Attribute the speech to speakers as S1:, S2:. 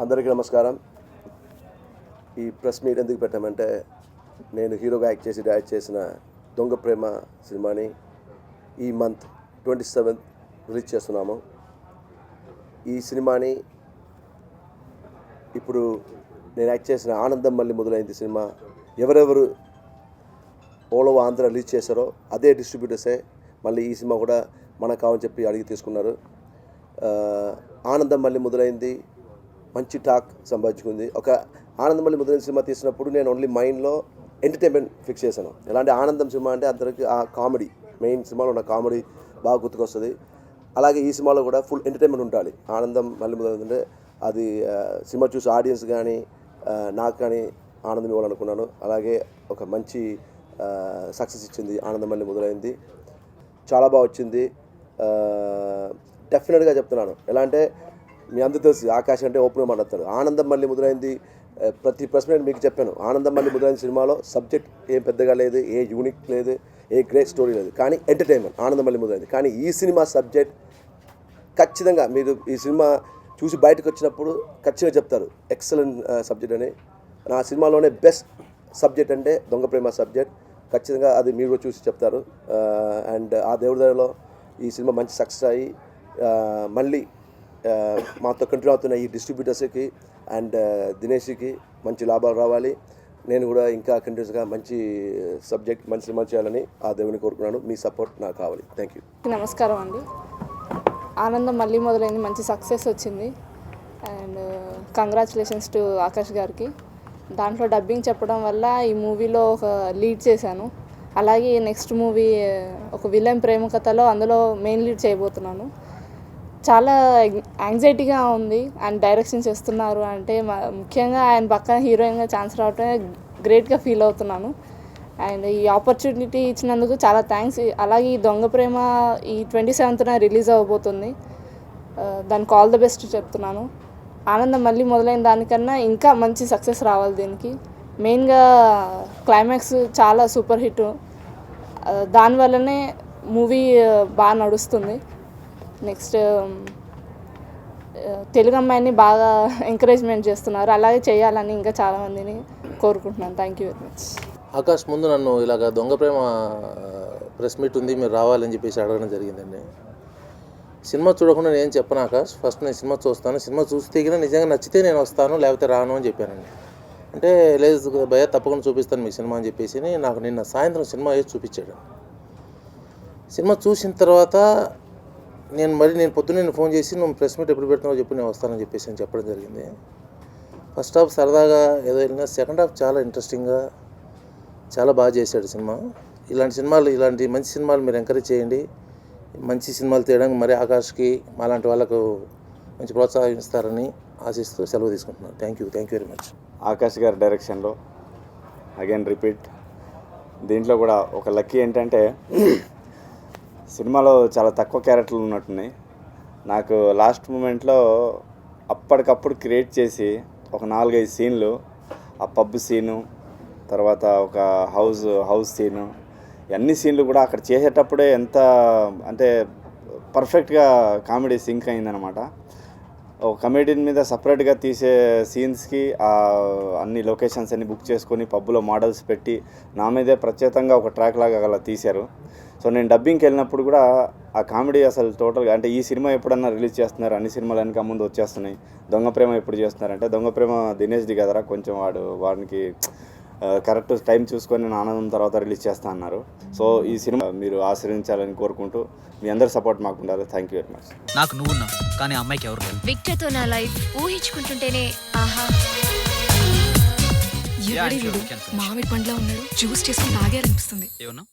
S1: అందరికీ నమస్కారం. ఈ ప్రెస్ మీట్ ఎందుకు పెట్టామంటే, నేను హీరోగా యాక్ట్ చేసి డైరెక్ట్ చేసిన దొంగ ప్రేమ సినిమాని ఈ మంత్ 27th రిలీజ్ చేస్తున్నాము. ఈ సినిమాని ఇప్పుడు నేను యాక్ట్ చేసిన ఆనందం మళ్ళీ మొదలైంది సినిమా ఎవరెవరు ఆల్ ఓవర్ ఆంధ్ర రిలీజ్ చేశారో అదే డిస్ట్రిబ్యూటర్సే మళ్ళీ ఈ సినిమా కూడా మనకు కావని చెప్పి అడిగి తీసుకున్నారు. ఆనందం మళ్ళీ మొదలైంది మంచి టాక్ సంపాదించుకుంది. ఒక ఆనందం మళ్ళీ మొదలైన సినిమా తీసినప్పుడు నేను ఓన్లీ మైండ్లో ఎంటర్టైన్మెంట్ ఫిక్స్ చేశాను. ఎలాంటి ఆనందం సినిమా అంటే అందరికి ఆ కామెడీ, మెయిన్ సినిమాలో ఉన్న కామెడీ బాగా గుర్తుకొస్తుంది. అలాగే ఈ సినిమాలో కూడా ఫుల్ ఎంటర్టైన్మెంట్ ఉండాలి. ఆనందం మళ్ళీ మొదలైందంటే అది సినిమా చూసి ఆడియన్స్ కానీ నాకు కానీ ఆనందం ఇవ్వాలనుకున్నాను. అలాగే ఒక మంచి సక్సెస్ ఇచ్చింది ఆనందం మళ్ళీ మొదలైంది. చాలా బాగా వచ్చింది. డెఫినెట్గా చెప్తున్నాను. ఎలా అంటే మీ అందరూ తెలుసు ఆకాశ్ అంటే ఓపెన్గా మాట్లాడతాడు. ఆనందం మళ్ళీ మొదలైంది ప్రతి ప్రశ్న మీకు చెప్పాను. ఆనందం మళ్ళీ మొదలైన సినిమాలో సబ్జెక్ట్ ఏం పెద్దగా లేదు, ఏ యూనిక్ లేదు, ఏ గ్రేట్ స్టోరీ లేదు, కానీ ఎంటర్టైన్మెంట్ ఆనందం మళ్ళీ మొదలైంది. కానీ ఈ సినిమా సబ్జెక్ట్ ఖచ్చితంగా మీరు ఈ సినిమా చూసి బయటకు వచ్చినప్పుడు ఖచ్చితంగా చెప్తారు ఎక్సలెంట్ సబ్జెక్ట్ అని. నా సినిమాలోనే బెస్ట్ సబ్జెక్ట్ అంటే దొంగ ప్రేమ సబ్జెక్ట్. ఖచ్చితంగా అది మీరు చూసి చెప్తారు. అండ్ ఆ దేవుడి దయలో ఈ సినిమా మంచి సక్సెస్ అయ్యి మళ్ళీ మాతో కంటిన్యూ అవుతున్న ఈ డిస్ట్రిబ్యూటర్స్కి అండ్ దినేష్కి మంచి లాభాలు రావాలి. నేను కూడా ఇంకా కంటిన్యూస్గా మంచి సబ్జెక్ట్ మంచి సినిమా చేయాలని ఆ దేవుని కోరుకున్నాను. మీ సపోర్ట్ నాకు కావాలి. Thank you.
S2: నమస్కారం అండి. ఆనందం మళ్ళీ మొదలైంది, మంచి సక్సెస్ వచ్చింది. అండ్ కంగ్రాచులేషన్స్ టు ఆకాష్ గారికి. దాంట్లో డబ్బింగ్ చెప్పడం వల్ల ఈ మూవీలో ఒక లీడ్ చేశాను. అలాగే నెక్స్ట్ మూవీ ఒక విలన్ ప్రేమ కథలో అందులో మెయిన్ లీడ్ చేయబోతున్నాను. చాలా యాంగ్జైటీగా ఉంది. అండ్ డైరెక్షన్ చేస్తున్నారు అంటే ముఖ్యంగా ఆయన పక్కన హీరోయిన్గా ఛాన్స్ రావటమే గ్రేట్గా ఫీల్ అవుతున్నాను. అండ్ ఈ ఆపర్చునిటీ ఇచ్చినందుకు చాలా థ్యాంక్స్. అలాగే ఈ దొంగ ప్రేమ ఈ 27th రిలీజ్ అవ్వబోతుంది. దానికి ఆల్ ద బెస్ట్ చెప్తున్నాను. ఆనందం మళ్ళీ మొదలైన దానికన్నా ఇంకా మంచి సక్సెస్ రావాలి దీనికి. మెయిన్గా క్లైమాక్స్ చాలా సూపర్ హిట్. దానివల్లనే మూవీ బాగా నడుస్తుంది. నెక్స్ట్ తెలుగు అమ్మాయిని బాగా ఎంకరేజ్మెంట్ చేస్తున్నారు. అలాగే చేయాలని ఇంకా చాలామందిని కోరుకుంటున్నాను. Thank you very much.
S3: Akash ముందు నన్ను ఇలాగ దొంగ ప్రేమ ప్రెస్ మీట్ ఉంది, మీరు రావాలని చెప్పేసి అడగడం జరిగిందండి. సినిమా చూడకుండా నేను చెప్పను ఆకాష్, ఫస్ట్ నేను సినిమా చూస్తాను, సినిమా చూసి తీగిన నిజంగా నచ్చితే నేను వస్తాను, లేకపోతే రాను అని చెప్పానండి. అంటే లేదు భయ తప్పకుండా చూపిస్తాను మీ సినిమా అని చెప్పేసి నాకు నిన్న సాయంత్రం సినిమా వేసి చూపించాడు. సినిమా చూసిన తర్వాత నేను పొద్దున్న ఫోన్ చేసి నువ్వు ప్రెస్ మీట్ ఎప్పుడు పెడుతున్నావు చెప్పి నేను వస్తానని చెప్పేసి అని చెప్పడం జరిగింది. ఫస్ట్ హాఫ్ సరదాగా ఏదో వెళ్ళినా, సెకండ్ హాఫ్ చాలా ఇంట్రెస్టింగ్గా చాలా బాగా చేశాడు సినిమా. ఇలాంటి మంచి సినిమాలు మీరు ఎంకరేజ్ చేయండి. మంచి సినిమాలు తీయడానికి మరి ఆకాష్కి మాలాంటి వాళ్ళకు మంచి ప్రోత్సాహం ఇస్తారని ఆశిస్తూ సెలవు తీసుకుంటున్నాను. Thank you very much.
S4: Akash గారి డైరెక్షన్లో అగైన్ రిపీట్. దీంట్లో కూడా ఒక లక్కీ ఏంటంటే సినిమాలో చాలా తక్కువ క్యారెక్టర్లు ఉన్నట్టున్నాయి. నాకు లాస్ట్ మూమెంట్లో అప్పటికప్పుడు క్రియేట్ చేసి ఒక 4-5 సీన్లు, ఆ పబ్ సీను, తర్వాత ఒక హౌస్ సీను, అన్ని సీన్లు కూడా అక్కడ చేసేటప్పుడే ఎంత అంటే పర్ఫెక్ట్గా కామెడీ సింక్ అయిందనమాట. ఒక కమెడియన్ మీద సపరేట్గా తీసే సీన్స్కి అన్ని లొకేషన్స్ అన్ని బుక్ చేసుకొని పబ్లో మోడల్స్ పెట్టి నా మీదే ప్రత్యేకంగా ఒక ట్రాక్ లాగా అలా తీశారు. సో నేను డబ్బింగ్కి వెళ్ళినప్పుడు కూడా ఆ కామెడీ అసలు టోటల్గా అంటే ఈ సినిమా ఎప్పుడన్నా రిలీజ్ చేస్తున్నారు, అన్ని సినిమాలు వెనక ముందు వచ్చేస్తున్నాయి, దొంగ ప్రేమ ఎప్పుడు చేస్తున్నారంటే దొంగ ప్రేమ దినేష్ది కదరా, కొంచెం వాడికి కరెక్ట్ టైం చూసుకొని నేను ఆనందం తర్వాత రిలీజ్ చేస్తా అన్నారు. సో ఈ సినిమా మీరు ఆశీర్వదించాలని కోరుకుంటూ మీ అందరి సపోర్ట్ మాకు ఉండాలి. Thank you very much.
S5: నాకు నువ్వున్నా కానీ అమ్మాయికి ఎవరు లేరు.
S6: విక్టర్తో నా లైఫ్ ఊహించుకుంటుంటేనే ఆహా. మామిడి పండ్లా ఉన్నాడు, జ్యూస్ చేసుకుని తాగారనిపిస్తుంది.
S5: ఏమన్నా